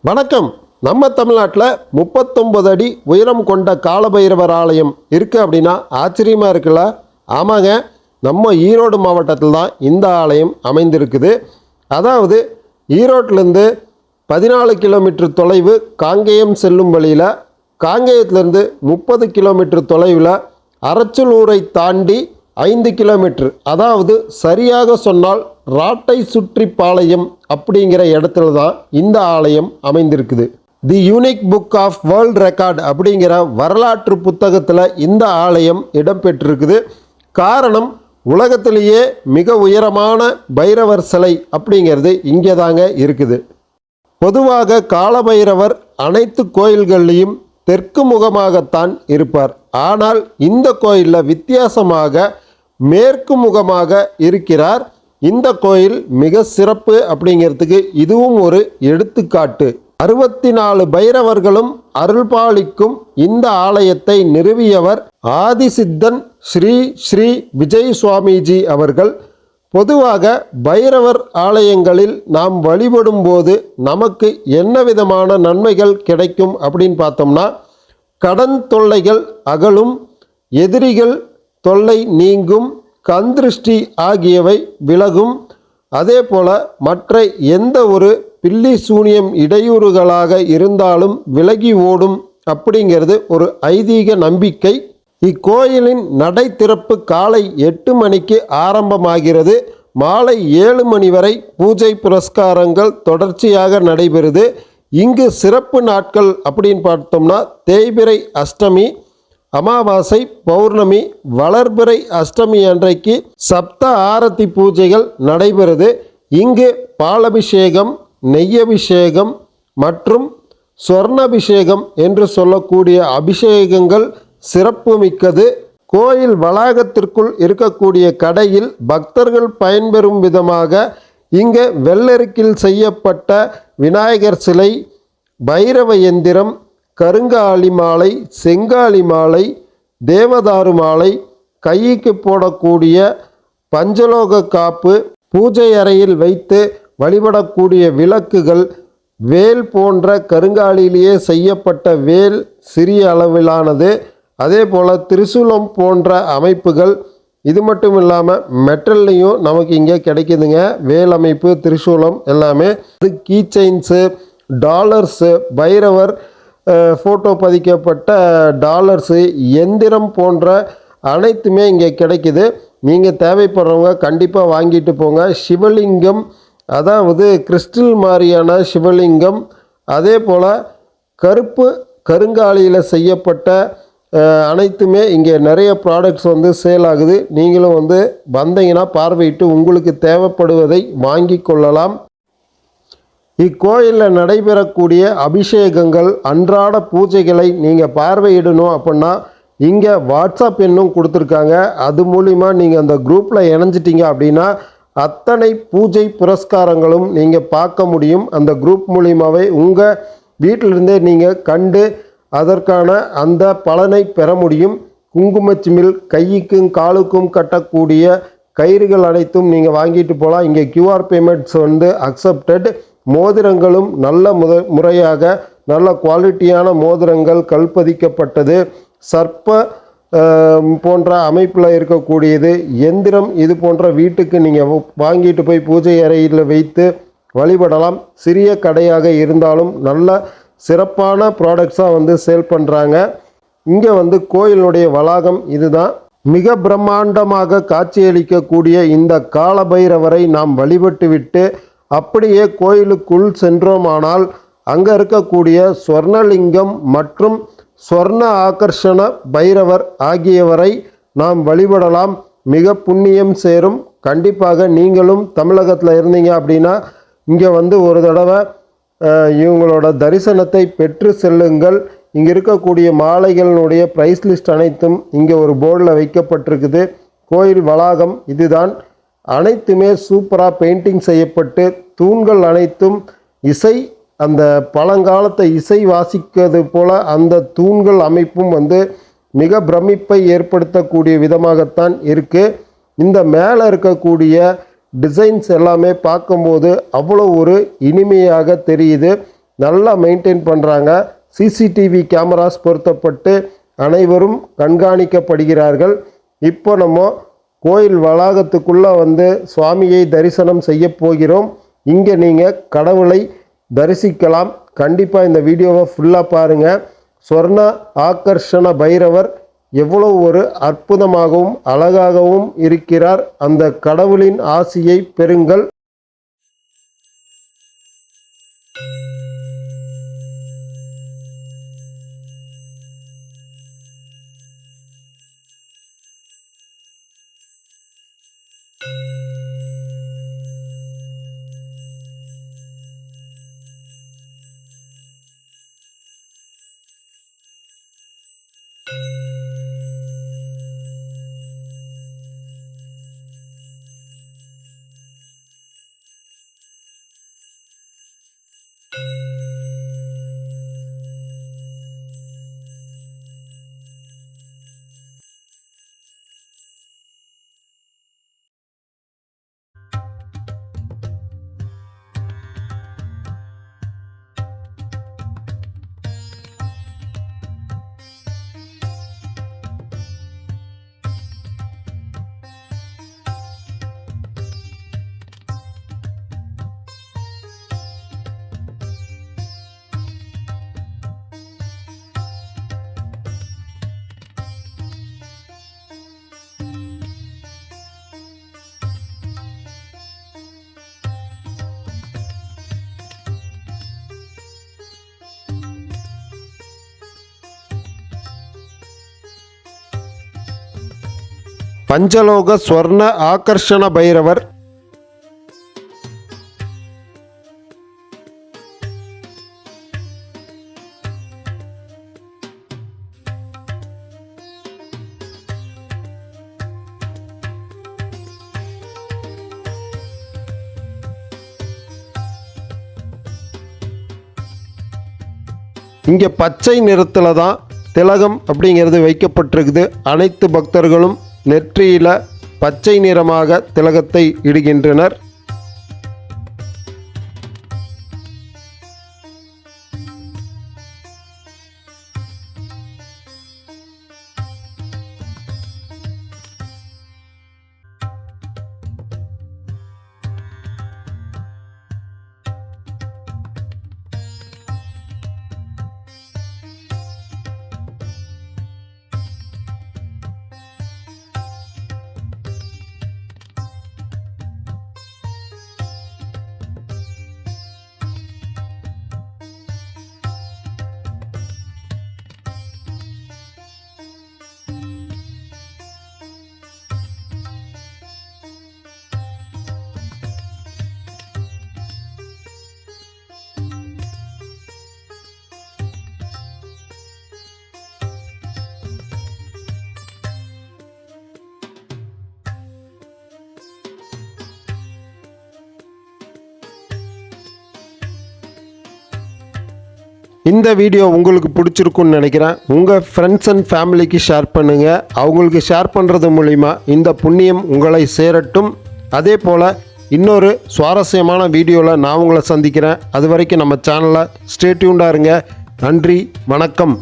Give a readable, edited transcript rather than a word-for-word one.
வணக்கம். நம்ம தமிழ்நாட்டில் 39 அடி உயரம் கொண்ட காலபைரவர் ஆலயம் இருக்குது அப்படின்னா ஆச்சரியமாக இருக்குல்ல? ஆமாங்க, நம்ம ஈரோடு மாவட்டத்தில் தான் இந்த ஆலயம் அமைந்திருக்குது. அதாவது ஈரோட்டிலேருந்து 14 கிலோமீட்டர் தொலைவு காங்கேயம் செல்லும் வழியில், காங்கேயத்திலேருந்து 30 கிலோமீட்டர் தொலைவில், அரச்சலூரை தாண்டி 5 கிலோமீட்டர், அதாவது சரியாக சொன்னால் ராட்டை சுற்றி பாளையம் அப்படிங்கிற இடத்துல தான் இந்த ஆலயம் அமைந்திருக்குது. The unique book of world record அப்படிங்கிற வரலாற்று புத்தகத்தில் இந்த ஆலயம் இடம்பெற்றிருக்குது. காரணம், உலகத்திலேயே மிக உயரமான பைரவர் சிலை அப்படிங்கிறது இங்கே தாங்க இருக்குது. பொதுவாக காலபைரவர் அனைத்து கோயில்கள்லேயும் தெற்கு முகமாகத்தான் இருப்பார். ஆனால் இந்த கோயிலில் வித்தியாசமாக மேற்கு முகமாக இருக்கிறார். இந்த கோயில் மிக சிறப்பு அப்படிங்கிறதுக்கு இதுவும் ஒரு எடுத்துக்காட்டு. 64 பைரவர்களும் அருள்பாலிக்கும் இந்த ஆலயத்தை நிறுவியவர் ஆதிசித்தன் ஸ்ரீ ஸ்ரீ விஜய் சுவாமிஜி அவர்கள். பொதுவாக பைரவர் ஆலயங்களில் நாம் வழிபடும் போது நமக்கு என்ன விதமான நன்மைகள் கிடைக்கும் அப்படின்னு பார்த்தோம்னா, கடன் தொல்லைகள் அகலும், எதிரிகள் தொல்லை நீங்கும், கந்திருஷ்டி ஆகியவை விலகும். அதே போல மற்ற எந்த ஒரு பில்லி சூனியம் இடையூறுகளாக இருந்தாலும் விலகி ஓடும் அப்படிங்கிறது ஒரு ஐதீக நம்பிக்கை. இக்கோயிலின் நடை திறப்பு காலை 8 மணிக்கு ஆரம்பமாகிறது. மாலை 7 மணி வரை பூஜை புரஸ்காரங்கள் தொடர்ச்சியாக நடைபெறுது. இங்கு சிறப்பு நாட்கள் அப்படின்னு பார்த்தோம்னா தேய்பிறை அஷ்டமி, அமாவாசை, பௌர்ணமி, வளர்பிறை அஷ்டமி அன்றைக்கு சப்த ஆரத்தி பூஜைகள் நடைபெறுது. இங்கு பாலபிஷேகம், நெய்யபிஷேகம் மற்றும் சொர்ணாபிஷேகம் என்று சொல்லக்கூடிய அபிஷேகங்கள் சிறப்பு மிக்கது. கோயில் வளாகத்திற்குள் இருக்கக்கூடிய கடையில் பக்தர்கள் பயன்பெறும் விதமாக இங்கே வெள்ளரிக்கில் செய்யப்பட்ட விநாயகர் சிலை, பைரவ எந்திரம், கருங்காலி மாலை, செங்காலி மாலை, தேவதாரு மாலை, கைக்கு போடக்கூடிய பஞ்சலோக காப்பு, பூஜை அறையில் வைத்து வழிபடக்கூடிய விளக்குகள், வேல் போன்ற கருங்காலிலேயே செய்யப்பட்ட வேல் சிறிய அளவிலானது, அதே போல் திரிசூலம் போன்ற அமைப்புகள். இது மட்டும் இல்லாமல் மெட்டல்லையும் நமக்கு இங்கே கிடைக்குதுங்க. வேல் அமைப்பு, திரிசூலம் எல்லாமே. அது key chains, dollars, Bhairavar photo பதிக்கப்பட்ட டாலர்ஸு, எந்திரம் போன்ற அனைத்துமே இங்கே கிடைக்குது. நீங்கள் தேவைப்படுறவங்க கண்டிப்பாக வாங்கிட்டு போங்க. சிவலிங்கம், அதாவது கிறிஸ்டல் மாதிரியான சிவலிங்கம், அதே போல் கருப்பு கருங்காலியில் செய்யப்பட்ட அனைத்துமே இங்கே நிறைய ப்ராடக்ட்ஸ் வந்து சேல் ஆகுது. நீங்களும் வந்தீங்கன்னா பார்வையிட்டு உங்களுக்கு தேவைப்படுவதை வாங்கி கொள்ளலாம். இக்கோயிலில் நடைபெறக்கூடிய அபிஷேகங்கள், அன்றாட பூஜைகளை நீங்கள் பார்வையிடணும் அப்படின்னா இங்கே வாட்ஸ்அப் எண்ணும் கொடுத்துருக்காங்க. அது மூலிமா நீங்கள் அந்த குரூப்பில் இணைஞ்சிட்டிங்க அப்படின்னா அத்தனை பூஜை புரஸ்காரங்களும் நீங்கள் பார்க்க முடியும். அந்த குரூப் மூலிமாவே உங்கள் வீட்டிலிருந்தே நீங்கள் கண்டு அதற்கான அந்த பலனை பெற முடியும். குங்குமச்சிமிழ், கைக்கும் காலுக்கும் கட்டக்கூடிய கயிறுகள் அனைத்தும் நீங்கள் வாங்கிட்டு போகலாம். இங்கே QR பேமெண்ட்ஸ் அக்செப்டட். மோதிரங்களும் நல்ல முறையாக நல்ல குவாலிட்டியான மோதிரங்கள், கல்பதிக்கப்பட்டது, சர்ப்ப போன்ற அமைப்பில் இருக்கக்கூடியது, எந்திரம், இது போன்ற வீட்டுக்கு நீங்கள் வாங்கிட்டு போய் பூஜை அறையில் வைத்து வழிபடலாம். சிறிய கடையாக இருந்தாலும் நல்ல சிறப்பான ப்ராடக்ட்ஸாக சேல் பண்ணுறாங்க. இங்கே கோயிலுடைய வளாகம் இதுதான். மிக பிரம்மாண்டமாக காட்சியளிக்கக்கூடிய இந்த காலபைரவரை நாம் வழிபட்டு விட்டு அப்படியே கோயிலுக்குள் சென்றோமானால் அங்கே இருக்கக்கூடிய ஸ்வர்ணலிங்கம் மற்றும் ஸ்வர்ண ஆகர்ஷண பைரவர் ஆகியவரை நாம் வழிபடலாம். மிக புண்ணியம் சேரும். கண்டிப்பாக நீங்களும் தமிழகத்தில் இருந்தீங்க அப்படின்னா இங்கே ஒரு தடவை இவங்களோட தரிசனத்தை பெற்று செல்லுங்கள். இங்கே இருக்கக்கூடிய மாலைகளினுடைய ப்ரைஸ் லிஸ்ட் அனைத்தும் இங்கே ஒரு போர்டில் வைக்கப்பட்டிருக்குது. கோயில் வளாகம் இதுதான். அனைத்துமே சூப்பராக பெயிண்டிங் செய்யப்பட்டு, தூண்கள் அனைத்தும் இசை, அந்த பழங்காலத்தை இசை வாசிக்கிறது போல் அந்த தூண்கள் அமைப்பும் மிக பிரமிப்பை ஏற்படுத்தக்கூடிய விதமாகத்தான் இருக்குது. இந்த மேலே இருக்கக்கூடிய டிசைன்ஸ் எல்லாமே பார்க்கும்போது அவ்வளோ ஒரு இனிமையாக தெரியுது. நல்லா மெயின்டைன் பண்ணுறாங்க. சிசிடிவி கேமராஸ் பொருத்தப்பட்டு அனைவரும் கண்காணிக்கப்படுகிறார்கள். இப்போ நம்ம கோயில் வளாகத்துக்குள்ளே வந்து சுவாமியை தரிசனம் செய்ய போகிறோம். இங்கே நீங்கள் கடவுளை தரிசிக்கலாம். கண்டிப்பாக இந்த வீடியோவை ஃபுல்லாக பாருங்கள். ஸ்வர்ண ஆகர்ஷண பைரவர் எவ்வளோ ஒரு அற்புதமாகவும் அழகாகவும் இருக்கிறார். அந்த கடவுளின் ஆசியை பெறுங்கள். பஞ்சலோக ஸ்வர்ண ஆகர்ஷண பைரவர் இங்கே பச்சை நிறத்தில் தான் திலகம் அப்படிங்கிறது வைக்கப்பட்டிருக்குது. அனைத்து பக்தர்களும் நெற்றியில பச்சை நிறமாக திலகத்தை இடுகின்றனர். இந்த வீடியோ உங்களுக்கு பிடிச்சிருக்குன்னு நினைக்கிறேன். உங்கள் ஃப்ரெண்ட்ஸ் அண்ட் ஃபேமிலிக்கு ஷேர் பண்ணுங்கள். அவங்களுக்கு ஷேர் பண்ணுறது மூலிமா இந்த புண்ணியம் உங்களை சேரட்டும். அதே போல் இன்னொரு சுவாரஸ்யமான வீடியோவில் நான் உங்களை சந்திக்கிறேன். அது வரைக்கும் நம்ம சேனலை ஸ்டே டியூன்டாக இருங்க. நன்றி, வணக்கம்.